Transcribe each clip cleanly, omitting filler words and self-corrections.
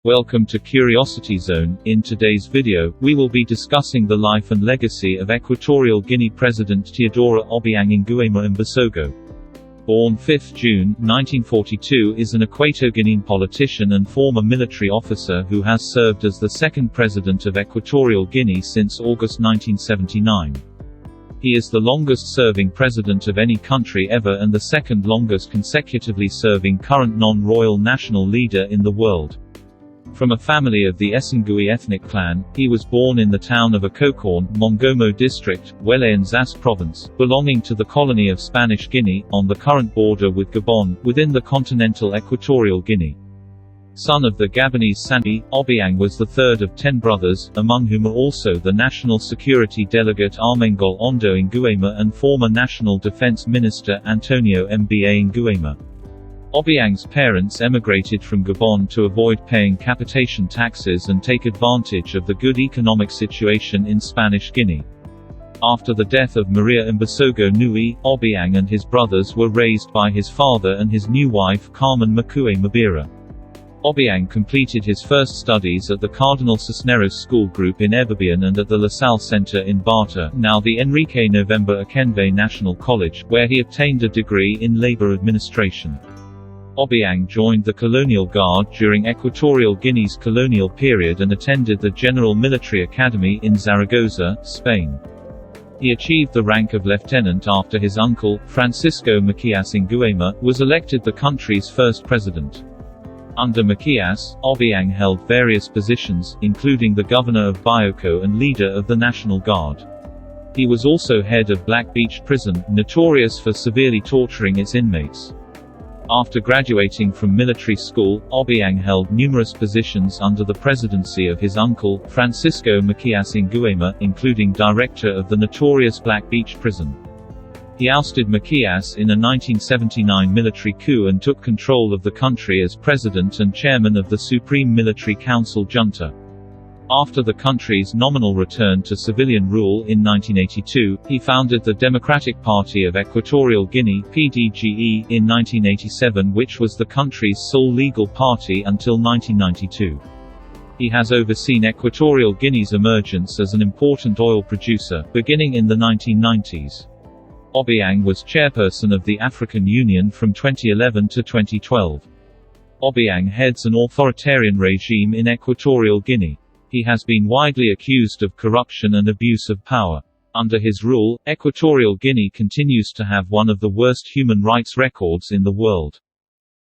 Welcome to Curiosity Zone. In today's video, we will be discussing the life and legacy of Equatorial Guinea President Teodoro Obiang Nguema Mbasogo. Born 5 June 1942, is an Equatorial politician and former military officer who has served as the second president of Equatorial Guinea since August 1979. He is the longest-serving president of any country ever and the second longest consecutively serving current non-royal national leader in the world. From a family of the Esengui ethnic clan, he was born in the town of Acocorn, Mongomo district, Wele and Zas province, belonging to the colony of Spanish Guinea, on the current border with Gabon, within the continental Equatorial Guinea. Son of the Gabonese Santi, Obiang was the third of 10 brothers, among whom are also the National Security Delegate Armengol Ondo Nguema and former National Defense Minister Antonio Mba Nguema. Obiang's parents emigrated from Gabon to avoid paying capitation taxes and take advantage of the good economic situation in Spanish Guinea. After the death of Maria Mbasogo Nui, Obiang and his brothers were raised by his father and his new wife Carmen Makue Mabira. Obiang completed his first studies at the Cardinal Cisneros School Group in Ebabian and at the La Salle Center in Bata, now the Enrique November Akenve National College, where he obtained a degree in labor administration. Obiang joined the Colonial Guard during Equatorial Guinea's colonial period and attended the General Military Academy in Zaragoza, Spain. He achieved the rank of lieutenant after his uncle, Francisco Macias Nguema, was elected the country's first president. Under Macias, Obiang held various positions, including the governor of Bioko and leader of the National Guard. He was also head of Black Beach Prison, notorious for severely torturing its inmates. After graduating from military school, Obiang held numerous positions under the presidency of his uncle, Francisco Macias Nguema, including director of the notorious Black Beach Prison. He ousted Macias in a 1979 military coup and took control of the country as president and chairman of the Supreme Military Council junta. After the country's nominal return to civilian rule in 1982, he founded the Democratic Party of Equatorial Guinea (PDGE) in 1987, which was the country's sole legal party until 1992. He has overseen Equatorial Guinea's emergence as an important oil producer, beginning in the 1990s. Obiang was chairperson of the African Union from 2011 to 2012. Obiang heads an authoritarian regime in Equatorial Guinea. He has been widely accused of corruption and abuse of power. Under his rule, Equatorial Guinea continues to have one of the worst human rights records in the world.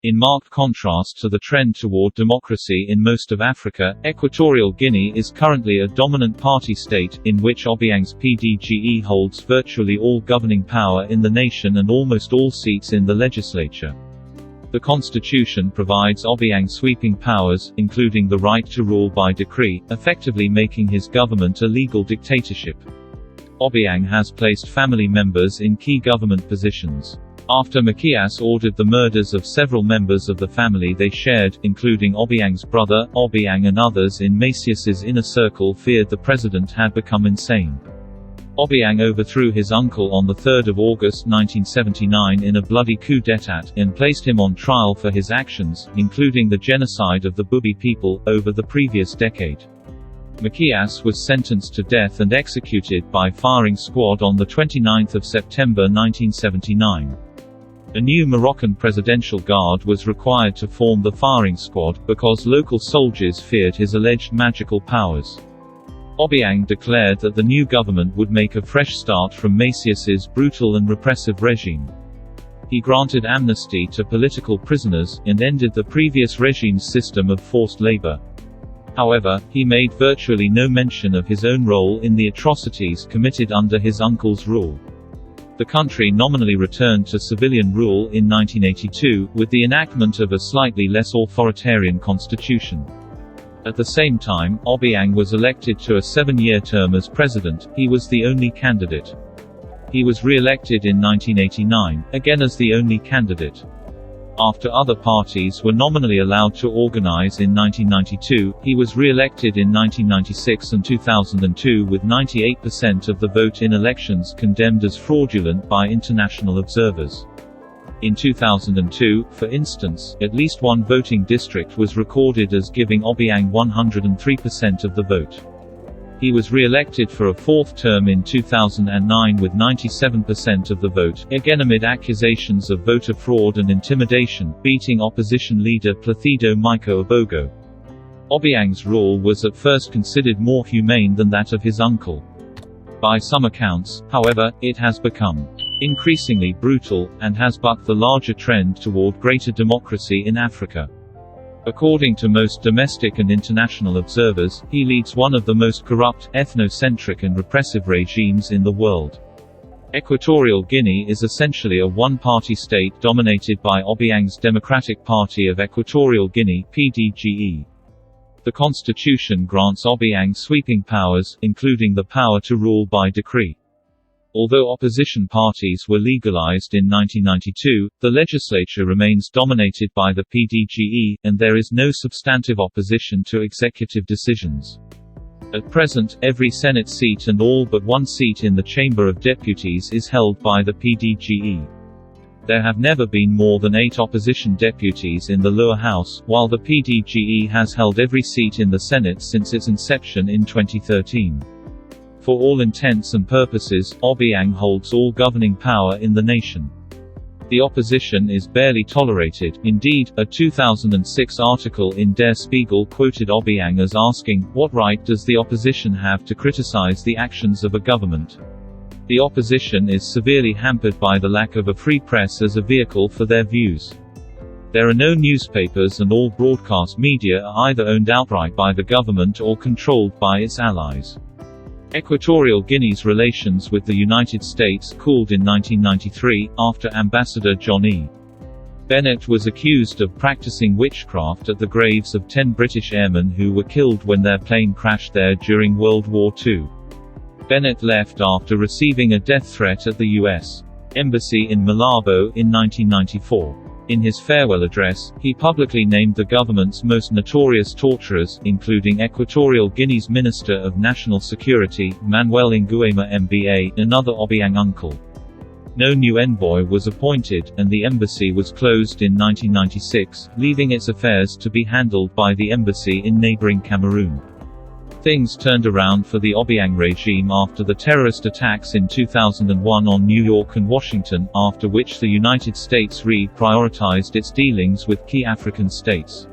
In marked contrast to the trend toward democracy in most of Africa, Equatorial Guinea is currently a dominant party state, in which Obiang's PDGE holds virtually all governing power in the nation and almost all seats in the legislature. The constitution provides Obiang sweeping powers, including the right to rule by decree, effectively making his government a legal dictatorship. Obiang has placed family members in key government positions. After Macias ordered the murders of several members of the family they shared, including Obiang's brother, Obiang and others in Macias's inner circle feared the president had become insane. Obiang overthrew his uncle on 3 August 1979 in a bloody coup d'état, and placed him on trial for his actions, including the genocide of the Bubi people, over the previous decade. Macias was sentenced to death and executed by firing squad on 29 September 1979. A new Moroccan presidential guard was required to form the firing squad, because local soldiers feared his alleged magical powers. Obiang declared that the new government would make a fresh start from Macias's brutal and repressive regime. He granted amnesty to political prisoners, and ended the previous regime's system of forced labor. However, he made virtually no mention of his own role in the atrocities committed under his uncle's rule. The country nominally returned to civilian rule in 1982, with the enactment of a slightly less authoritarian constitution. At the same time, Obiang was elected to a 7-year term as president. He was the only candidate. He was re-elected in 1989, again as the only candidate. After other parties were nominally allowed to organize in 1992, he was re-elected in 1996 and 2002 with 98% of the vote in elections condemned as fraudulent by international observers. In 2002, for instance, at least one voting district was recorded as giving Obiang 103% of the vote. He was re-elected for a fourth term in 2009 with 97% of the vote, again amid accusations of voter fraud and intimidation, beating opposition leader Teodoro Obiang Nguema. Obiang's rule was at first considered more humane than that of his uncle. By some accounts, however, it has become increasingly brutal, and has bucked the larger trend toward greater democracy in Africa. According to most domestic and international observers, he leads one of the most corrupt, ethnocentric and repressive regimes in the world. Equatorial Guinea is essentially a one-party state dominated by Obiang's Democratic Party of Equatorial Guinea (PDGE). The constitution grants Obiang sweeping powers, including the power to rule by decree. Although opposition parties were legalized in 1992, the legislature remains dominated by the PDGE, and there is no substantive opposition to executive decisions. At present, every Senate seat and all but one seat in the Chamber of Deputies is held by the PDGE. There have never been more than 8 opposition deputies in the lower house, while the PDGE has held every seat in the Senate since its inception in 2013. For all intents and purposes, Obiang holds all governing power in the nation. The opposition is barely tolerated. Indeed, a 2006 article in Der Spiegel quoted Obiang as asking, "What right does the opposition have to criticize the actions of a government?" The opposition is severely hampered by the lack of a free press as a vehicle for their views. There are no newspapers, and all broadcast media are either owned outright by the government or controlled by its allies. Equatorial Guinea's relations with the United States cooled in 1993, after Ambassador John E. Bennett was accused of practicing witchcraft at the graves of 10 British airmen who were killed when their plane crashed there during World War II. Bennett left after receiving a death threat at the U.S. Embassy in Malabo in 1994. In his farewell address, he publicly named the government's most notorious torturers, including Equatorial Guinea's Minister of National Security, Obiang Nguema Mbasogo, another Obiang uncle. No new envoy was appointed, and the embassy was closed in 1996, leaving its affairs to be handled by the embassy in neighboring Cameroon. Things turned around for the Obiang regime after the terrorist attacks in 2001 on New York and Washington, after which the United States re-prioritized its dealings with key African states.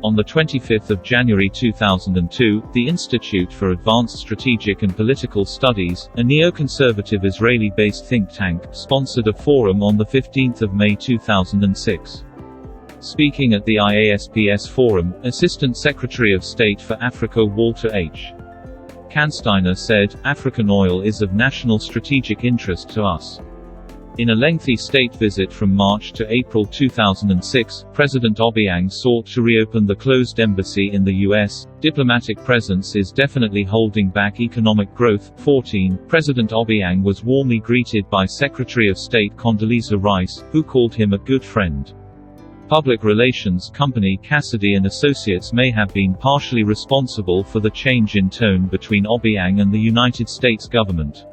On 25 January 2002, the Institute for Advanced Strategic and Political Studies, a neoconservative Israeli-based think tank, sponsored a forum on 15 May 2006. Speaking at the IASPS Forum, Assistant Secretary of State for Africa Walter H. Kansteiner said, "African oil is of national strategic interest to us." In a lengthy state visit from March to April 2006, President Obiang sought to reopen the closed embassy in the U.S. Diplomatic presence is definitely holding back economic growth. 14. President Obiang was warmly greeted by Secretary of State Condoleezza Rice, who called him a good friend. Public relations company Cassidy & Associates may have been partially responsible for the change in tone between Obiang and the United States government.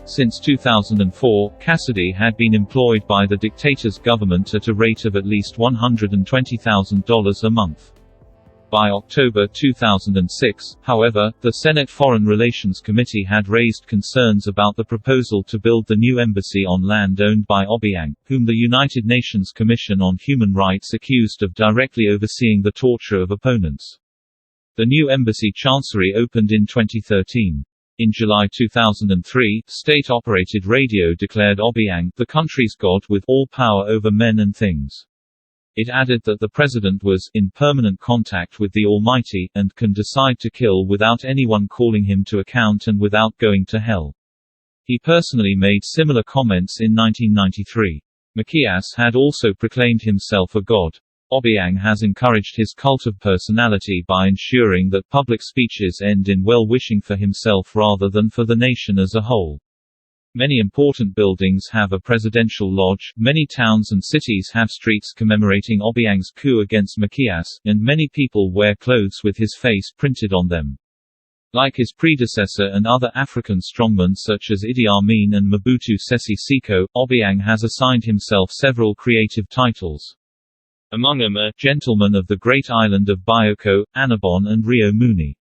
Since 2004, Cassidy had been employed by the dictator's government at a rate of at least $120,000 a month. By October 2006, however, the Senate Foreign Relations Committee had raised concerns about the proposal to build the new embassy on land owned by Obiang, whom the United Nations Commission on Human Rights accused of directly overseeing the torture of opponents. The new embassy chancery opened in 2013. In July 2003, state-operated radio declared Obiang the country's god with all power over men and things. It added that the president was in permanent contact with the Almighty, and can decide to kill without anyone calling him to account and without going to hell. He personally made similar comments in 1993. Macias had also proclaimed himself a god. Obiang has encouraged his cult of personality by ensuring that public speeches end in well-wishing for himself rather than for the nation as a whole. Many important buildings have a presidential lodge, many towns and cities have streets commemorating Obiang's coup against Macias, and many people wear clothes with his face printed on them. Like his predecessor and other African strongmen such as Idi Amin and Mobutu Sese Seko, Obiang has assigned himself several creative titles. Among them are Gentleman of the Great Island of Bioko, Annobon and Rio Muni.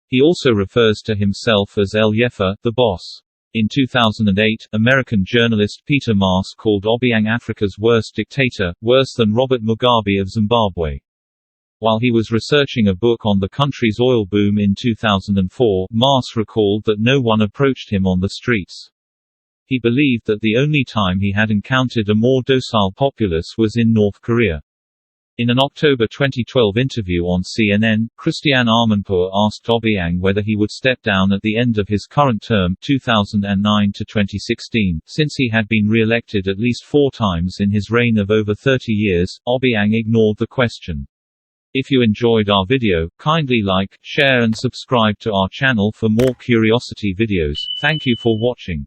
He also refers to himself as El Yefa, the boss. In 2008, American journalist Peter Marks called Obiang Africa's worst dictator, worse than Robert Mugabe of Zimbabwe. While he was researching a book on the country's oil boom in 2004, Marks recalled that no one approached him on the streets. He believed that the only time he had encountered a more docile populace was in North Korea. In an October 2012 interview on CNN, Christiane Amanpour asked Obiang whether he would step down at the end of his current term 2009 to 2016, since he had been re-elected at least 4 times in his reign of over 30 years. Obiang ignored the question. If you enjoyed our video, kindly like, share and subscribe to our channel for more curiosity videos. Thank you for watching.